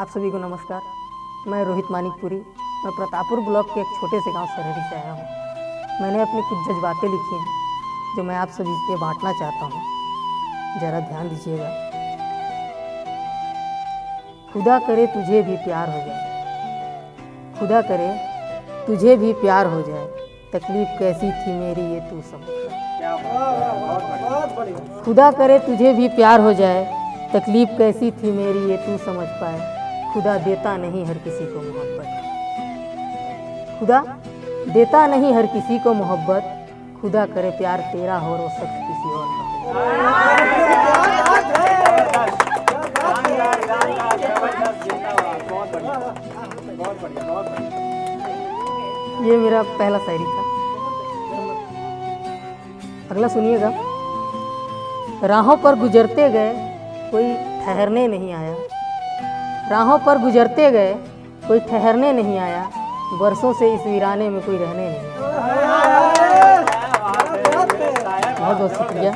आप सभी को नमस्कार। मैं रोहित मानिकपुरी, मैं प्रतापपुर ब्लॉक के एक छोटे से गांव सरहरी से आया हूं। मैंने अपनी कुछ जज्बातें लिखी हैं जो मैं आप सभी से बांटना चाहता हूं। ज़रा ध्यान दीजिएगा। खुदा करे तुझे भी प्यार हो जाए, खुदा करे तुझे भी प्यार हो जाए, तकलीफ कैसी थी मेरी ये तू समझ। खुदा करे तुझे भी प्यार हो जाए, तकलीफ कैसी थी मेरी ये तू समझ पाए। खुदा देता नहीं हर किसी को मोहब्बत, खुदा देता नहीं हर किसी को मोहब्बत। खुदा करे प्यार तेरा हो और सख्त किसी और का। ये मेरा पहला शायरी था। अगला सुनिएगा। राहों पर गुजरते गए कोई ठहरने नहीं आया, राहों पर गुजरते गए कोई ठहरने नहीं आया, बरसों से इस वीराने में कोई रहने नहीं आया। बहुत बहुत शुक्रिया।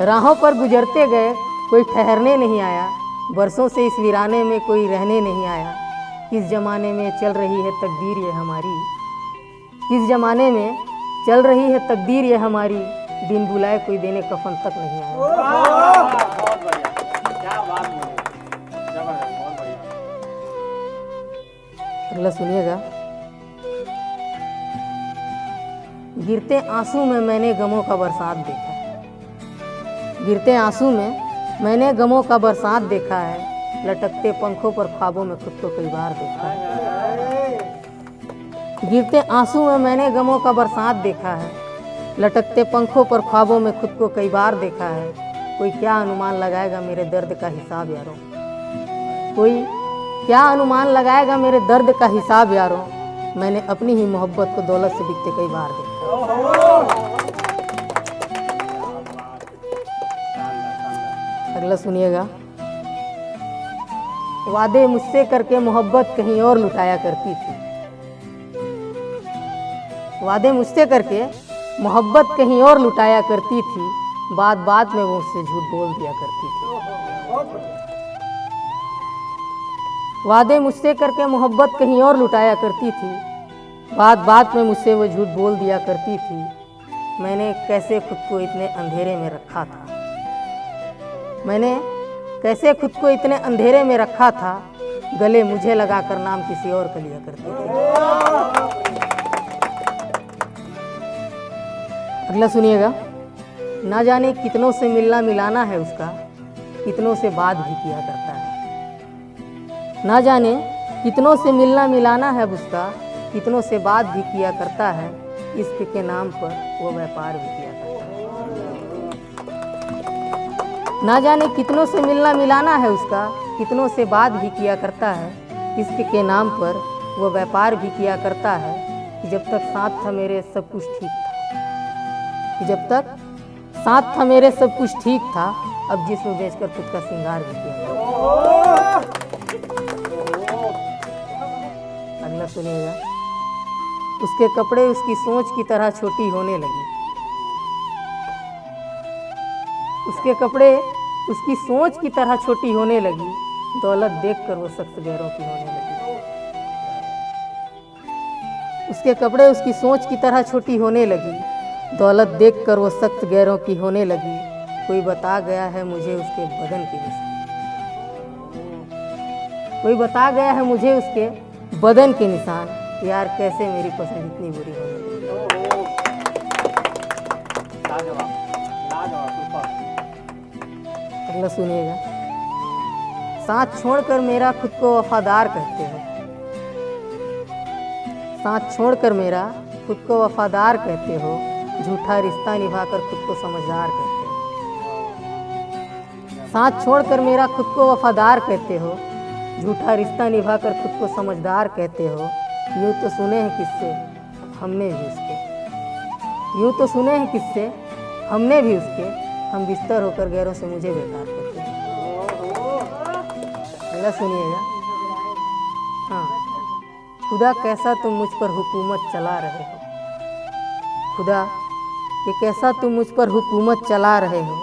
राहों पर गुजरते गए कोई ठहरने नहीं आया, बरसों से इस वीराने में कोई रहने नहीं आया। किस ज़माने में चल रही है तकदीर ये हमारी, किस ज़माने में चल रही है तकदीर ये हमारी, बिन बुलाए कोई देने कफन तक नहीं आया। बहुत बढ़िया, क्या बात है, जबरदस्त, बहुत बढ़िया। अगला सुनिएगा। गिरते आंसू में मैंने गमों का बरसात देखा, गिरते आंसू में मैंने गमों का बरसात देखा है, लटकते पंखों पर ख्वाबों में खुद को कई बार देखा है। गिरते आंसू में मैंने गमों का बरसात देखा है, लटकते पंखों पर ख्वाबों में खुद को कई बार देखा है। कोई क्या अनुमान लगाएगा मेरे दर्द का हिसाब यारों, कोई क्या अनुमान लगाएगा मेरे दर्द का हिसाब यारों। मैंने अपनी ही मोहब्बत को दौलत से बिकते कई बार देखा। अगला सुनिएगा। वादे मुझसे करके मोहब्बत कहीं और लुटाया करती थी, वादे मुझसे करके मोहब्बत कहीं और लुटाया करती थी, बात बात में वो उससे झूठ बोल दिया करती थी। वादे मुझसे करके मोहब्बत कहीं और लुटाया करती थी, बात बात में मुझसे वो झूठ बोल दिया करती थी। मैंने कैसे खुद को इतने अंधेरे में रखा था, मैंने कैसे खुद को इतने अंधेरे में रखा था, गले मुझे लगाकर नाम किसी और का लिया करती थी। अगला सुनिएगा। ना जाने कितनों से मिलना मिलाना है उसका, कितनों से बात भी किया करता है। ना जाने कितनों से मिलना मिलाना है उसका, कितनों से बात भी किया करता है। इश्क के नाम पर वो व्यापार भी किया करता है। ना जाने कितनों से मिलना मिलाना है उसका, कितनों से बात भी किया करता है। इश्क के नाम पर वो व्यापार भी किया करता है। कि जब तक साथ था मेरे सब कुछ ठीक था, कि जब तक साथ था मेरे सब कुछ ठीक था, अब जिस्म बेचकर खुद का श्रृंगार भी किया। अगला सुनिएगा। उसके कपड़े उसकी सोच की तरह छोटी होने लगी, उसके कपड़े उसकी सोच की तरह छोटी होने लगी, दौलत देखकर वो सख्त गैरों की होने लगी। उसके कपड़े उसकी सोच की तरह छोटी होने लगी, दौलत देखकर वो सख्त गैरों की होने लगी। कोई बता गया है मुझे उसके बदन के निशान, कोई बता गया है मुझे उसके बदन के निशान। यार कैसे मेरी पसंद इतनी बुरी होने लगी। अगला सुनिएगा। साथ छोड़कर मेरा खुद को वफादार कहते हो, साथ छोड़कर मेरा खुद को वफादार कहते हो, झूठा रिश्ता निभाकर खुद को समझदार कहते हो। साथ छोड़कर मेरा खुद को वफादार कहते हो, झूठा रिश्ता निभाकर खुद को समझदार कहते हो। यूँ तो सुने हैं किससे हमने भी उसके, यूँ तो सुने हैं किससे हमने भी उसके, हम बिस्तर होकर गैरों से मुझे बेकार करते हैं। अगला सुनिएगा। हाँ। खुदा कैसा तुम मुझ पर हुकूमत चला रहे हो, खुदा ये कैसा तुम मुझ पर हुकूमत चला रहे हो,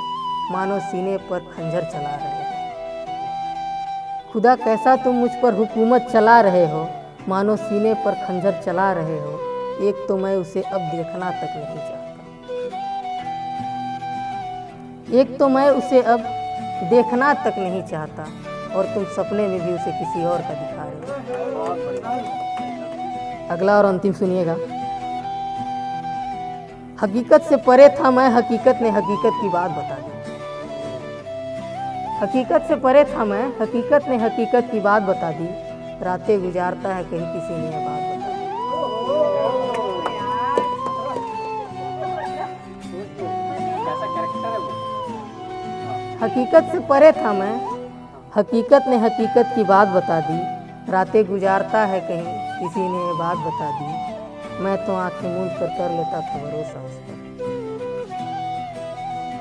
मानो सीने पर खंजर चला रहे हो। खुदा कैसा तुम मुझ पर हुकूमत चला रहे हो, मानो सीने पर खंजर चला रहे हो। एक तो मैं उसे अब देखना तक नहीं चाहता, एक तो मैं उसे अब देखना तक नहीं चाहता, और तुम सपने में भी उसे किसी और का दिखा रहे हो। बहुत बढ़िया। अगला और अंतिम सुनिएगा। हकीकत से परे था मैं, हकीकत ने हकीकत की बात बता दी। हकीकत से परे था मैं, हकीकत ने हकीकत की बात बता दी। रातें गुजारता है कहीं किसी ने ये बात बता दी। कैसा कैरेक्टर है वो? हकीकत से परे था मैं, हकीकत ने हकीकत की बात बता दी। रातें गुजारता है कहीं किसी ने ये बात बता दी। मैं तो आंखें मूंद कर लेता था भरोसा उस पर।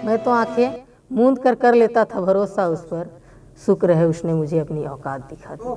मैं तो आंखें मूंद कर लेता था भरोसा उस पर। शुक्र है उसने मुझे अपनी औकात दिखा दी।